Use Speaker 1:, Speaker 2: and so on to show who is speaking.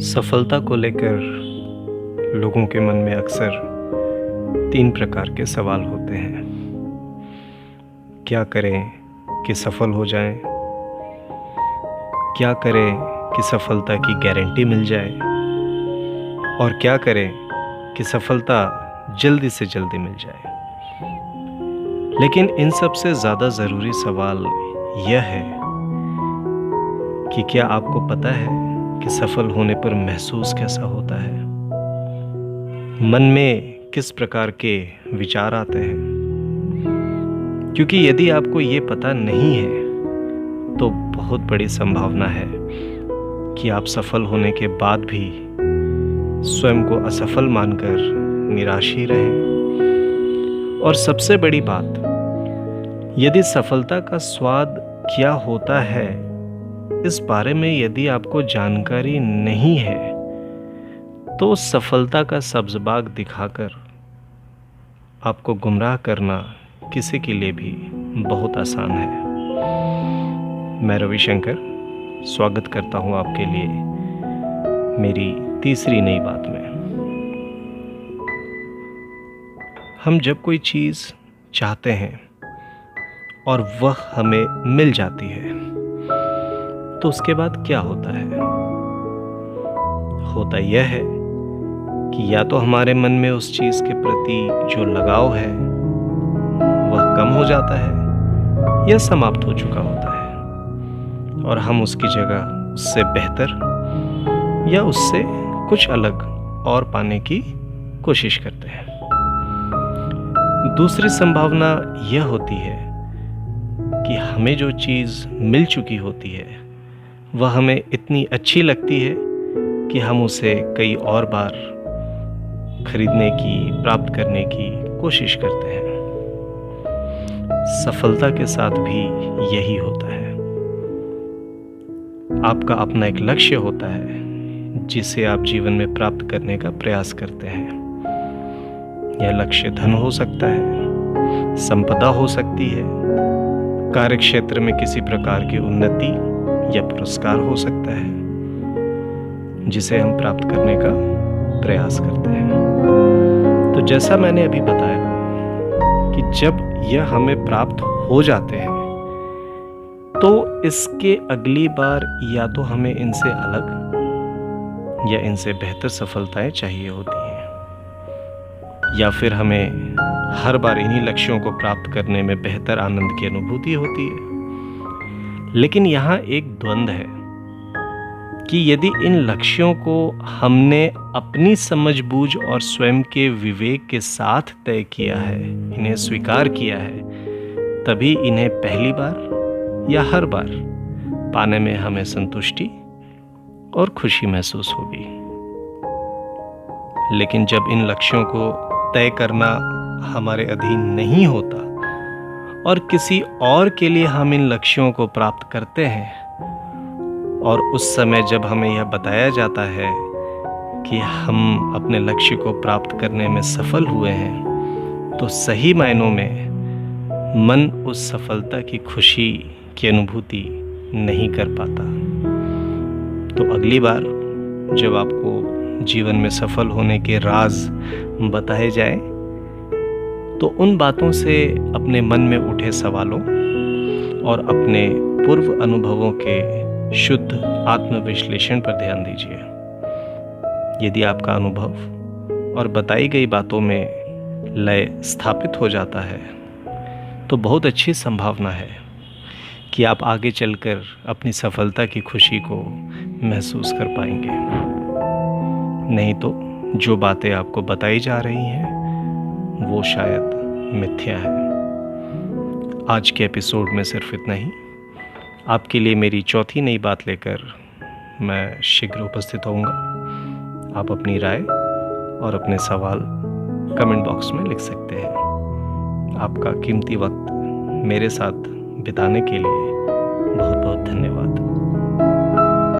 Speaker 1: सफलता को लेकर लोगों के मन में अक्सर 3 प्रकार के सवाल होते हैं। क्या करें कि सफल हो जाएं? क्या करें कि सफलता की गारंटी मिल जाए? और क्या करें कि सफलता जल्दी से जल्दी मिल जाए? लेकिन इन सब से ज़्यादा ज़रूरी सवाल यह है कि क्या आपको पता है कि सफल होने पर महसूस कैसा होता है? मन में किस प्रकार के विचार आते हैं? क्योंकि यदि आपको ये पता नहीं है तो बहुत बड़ी संभावना है कि आप सफल होने के बाद भी स्वयं को असफल मानकर निराश ही रहें। और सबसे बड़ी बात, यदि सफलता का स्वाद क्या होता है इस बारे में यदि आपको जानकारी नहीं है तो सफलता का सब्ज बाग दिखाकर आपको गुमराह करना किसी के लिए भी बहुत आसान है। मैं रविशंकर स्वागत करता हूं आपके लिए मेरी तीसरी नई बात में। हम जब कोई चीज़ चाहते हैं और वह हमें मिल जाती है तो उसके बाद क्या होता है? होता यह है कि या तो हमारे मन में उस चीज़ के प्रति जो लगाव है वह कम हो जाता है या समाप्त हो चुका होता है और हम उसकी जगह उससे बेहतर या उससे कुछ अलग और पाने की कोशिश करते हैं। दूसरी संभावना यह होती है कि हमें जो चीज़ मिल चुकी होती है वह हमें इतनी अच्छी लगती है कि हम उसे कई और बार खरीदने की, प्राप्त करने की कोशिश करते हैं। सफलता के साथ भी यही होता है। आपका अपना एक लक्ष्य होता है जिसे आप जीवन में प्राप्त करने का प्रयास करते हैं। यह लक्ष्य धन हो सकता है, संपदा हो सकती है, कार्यक्षेत्र में किसी प्रकार की उन्नति या पुरस्कार हो सकता है जिसे हम प्राप्त करने का प्रयास करते हैं। तो जैसा मैंने अभी बताया कि जब यह हमें प्राप्त हो जाते हैं तो इसके अगली बार या तो हमें इनसे अलग या इनसे बेहतर सफलताएं चाहिए होती हैं, या फिर हमें हर बार इन्हीं लक्ष्यों को प्राप्त करने में बेहतर आनंद की अनुभूति होती है। लेकिन यहाँ एक द्वंद्व है कि यदि इन लक्ष्यों को हमने अपनी समझबूझ और स्वयं के विवेक के साथ तय किया है, इन्हें स्वीकार किया है, तभी इन्हें पहली बार या हर बार पाने में हमें संतुष्टि और खुशी महसूस होगी। लेकिन जब इन लक्ष्यों को तय करना हमारे अधीन नहीं होता और किसी और के लिए हम इन लक्ष्यों को प्राप्त करते हैं और उस समय जब हमें यह बताया जाता है कि हम अपने लक्ष्य को प्राप्त करने में सफल हुए हैं तो सही मायनों में मन उस सफलता की खुशी की अनुभूति नहीं कर पाता। तो अगली बार जब आपको जीवन में सफल होने के राज बताए जाएं तो उन बातों से अपने मन में उठे सवालों और अपने पूर्व अनुभवों के शुद्ध आत्मविश्लेषण पर ध्यान दीजिए। यदि आपका अनुभव और बताई गई बातों में लय स्थापित हो जाता है तो बहुत अच्छी संभावना है कि आप आगे चलकर अपनी सफलता की खुशी को महसूस कर पाएंगे। नहीं तो जो बातें आपको बताई जा रही हैं वो शायद मिथ्या है। आज के एपिसोड में सिर्फ इतना ही। आपके लिए मेरी चौथी नई बात लेकर मैं शीघ्र उपस्थित होऊंगा। आप अपनी राय और अपने सवाल कमेंट बॉक्स में लिख सकते हैं। आपका कीमती वक्त मेरे साथ बिताने के लिए बहुत बहुत धन्यवाद।